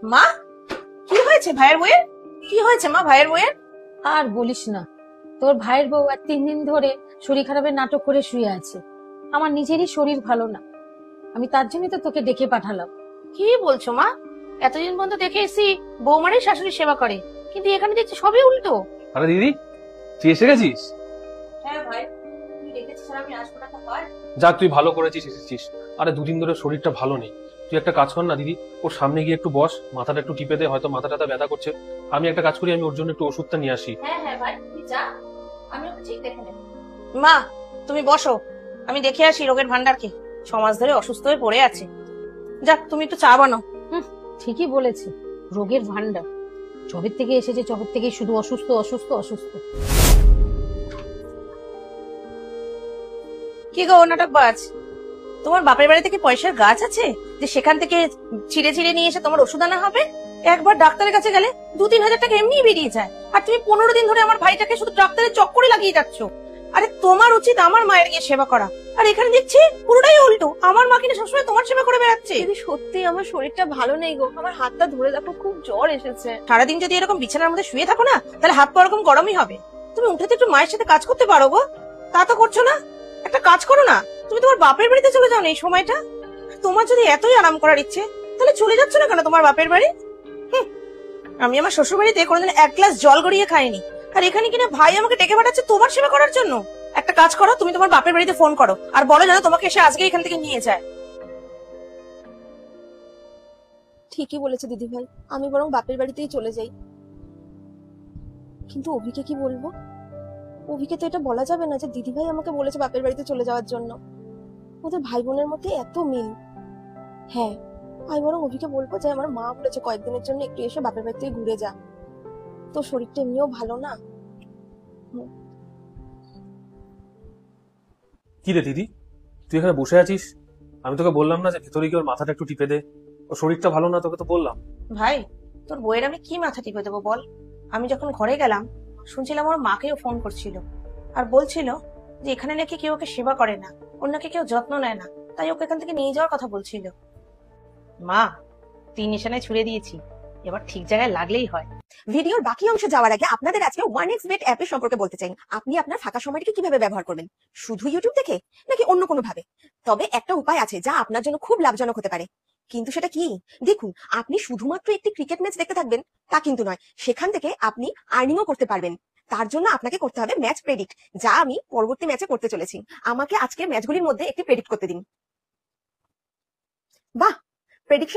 মা, কি হয়েছে ভাইয়ের বউয়ের? কি হয়েছে মা ভাইয়ের বউয়ের? আর বলিস না, তোর ভাইয়ের বউ আর 3 দিন ধরে শরীর খারাপের নাটক করে শুয়ে আছে। আমার নিজেরই শরীর ভালো না, আমি তার জন্যই তো তোকে ডেকে পাঠালাম। কি বলছো মা? এতদিন পর্যন্ত দেখে এসি বৌমারই শাশুড়ি সেবা করে, কিন্তু এখানে দেখছি সবই উল্টো। আরে দিদি, তুই এসে গেছিস? হ্যাঁ ভাই, তুই দেখেছিস আমি আসবো না তো হয়? যাক, তুই ভালো করেছিস এসেছিস। আরে 2 দিন ধরে শরীরটা ভালো নেই। তুই একটা কাজ কর না দিদি, ওর সামনে গিয়ে একটু বস, মাথাটা একটু টিপে দে, হয়তো মাথাটা ব্যথা করছে। আমি একটা কাজ করি, আমি ওর জন্য একটু ওষুধটা নিয়ে আসি। হ্যাঁ হ্যাঁ ভাই, তুই যা, আমি ওকে ঠিক দেখে নেব। মা, তুমি বসো, আমি দেখে আসি রোগের ভান্ডারকে। 6 মাস ধরে অসুস্থ হয়ে পড়ে আছে। যাক, তুমি একটু চা বানাও। ঠিকই বলেছে, রোগের ভান্ডার। জবের থেকে এসেছে, জবের থেকে শুধু অসুস্থ অসুস্থ অসুস্থ। কি গো নাটকবাজ, তোমার বাপের বাড়িতে কি পয়সার গাছ আছে যে সেখান থেকে ছিঁড়ে ছিঁড়ে নিয়ে এসে তোমার ওষুধ আনা হবে? একবার ডাক্তারের কাছে গেলে 2-3 হাজার টাকা এমনি বেরিয়ে যায়, আর তুমি 15 দিন ধরে আমার ভাইটাকে শুধু ডাক্তারের চক্করে লাগিয়ে যাচ্ছ। আরে তোমার উচিত আমার মায়ের গিয়ে সেবা করা, আর এখানে দেখছি পুরোটাই উল্টো। আমার মা কিনা সবসময় তোমার সেবা করে বেড়াচ্ছে। দিদি সত্যি আমার শরীরটা ভালো নেই গো, আমার হাতটা ধরে দেখো, খুব জ্বর এসেছে। সারাদিন যদি এরকম বিছানার মধ্যে শুয়ে থাকো না, তাহলে হাত পা এরকম গরমই হবে। তুমি উঠে তো একটু মায়ের সাথে কাজ করতে পারো গো, তা তো করছো না। একটা কাজ করো না, তুমি তোমার বাপের বাড়িতে চলে যাও না এই সময়টা। তোমার যদি এতই আরাম করার ইচ্ছে, তাহলে চলে যাচ্ছ না কেন তোমার বাপের বাড়ি? আমি আমার শ্বশুর বাড়িতে কোনোদিন 1 গ্লাস জল গড়িয়ে খাইনি, আর এখানে কিনা ভাই আমাকে ডেকে পাঠাচ্ছে তোমার সেবা করার জন্য। একটা কাজ করো, তুমি তোমার বাপের বাড়িতে ফোন করো আর বলো যেন তোমাকে এসে আজকে এখান থেকে নিয়ে যায়। ঠিকই বলেছে দিদি ভাই, আমি বরং বাপের বাড়িতেই চলে যাই। কিন্তু অভিকে কি বলবো? অভিকে তো এটা বলা যাবে না যে দিদি ভাই আমাকে বলেছে বাপের বাড়িতে চলে যাওয়ার জন্য। ওদের ভাই বোনের মধ্যে এত মিল। হ্যাঁ, আমি বরং অভিকে বলবো যে আমার মা বলেছে কয়েকদিনের জন্য একটু এসে বাপের বাড়িতে ঘুরে যা, তো শরীরটা এমনিও ভালো না। কি রে দিদি, তুই এখানে বসে আছিস? আমি তোকে বললাম না যে ভেতরে গিয়ে ওর মাথাটা একটু টিপে দে? ওর শরীরটা ভালো না, তোকে তো বললাম। ভাই, তোর বইয়ের আমি কি মাথা টিপে দেবো বল? আমি যখন ঘরে গেলাম, শুনছিলাম ওর মাকেও ফোন করছিল আর বলছিল যে এখানে নাকি কেউ ওকে সেবা করে না, ওর নাকি কেউ যত্ন নেয় না, তাই ওকে এখান থেকে নিয়ে যাওয়ার কথা বলছিল। মা, 3 নিশানায় ছুড়ে দিয়েছি, এবার ঠিক জায়গায় লাগলেই হয়। ভিডিওর বাকি অংশ যাওয়ার আগে আপনাদের আজকে 1xBet অ্যাপের সম্পর্কে বলতে চাই। আপনি আপনার ফাঁকা সময়টাকে কিভাবে ব্যবহার করবেন? শুধু ইউটিউব দেখে নাকি অন্য কোনো ভাবে? তবে একটা উপায় আছে যা আপনার জন্য খুব লাভজনক হতে পারে। কিন্তু সেটা কি? দেখুন, আপনি শুধুমাত্র একটি ক্রিকেট ম্যাচ দেখতে থাকবেন তা কিন্তু নয়, সেখান থেকে আপনি আর্নিংও করতে পারবেন। তার জন্য আপনাকে করতে হবে ম্যাচ প্রেডিক্ট, যা আমি পরবর্তী ম্যাচে করতে চলেছি। আমাকে আজকে ম্যাচগুলির মধ্যে একটি প্রেডিক্ট করতে দিন। বাহ, প্রেডিকশন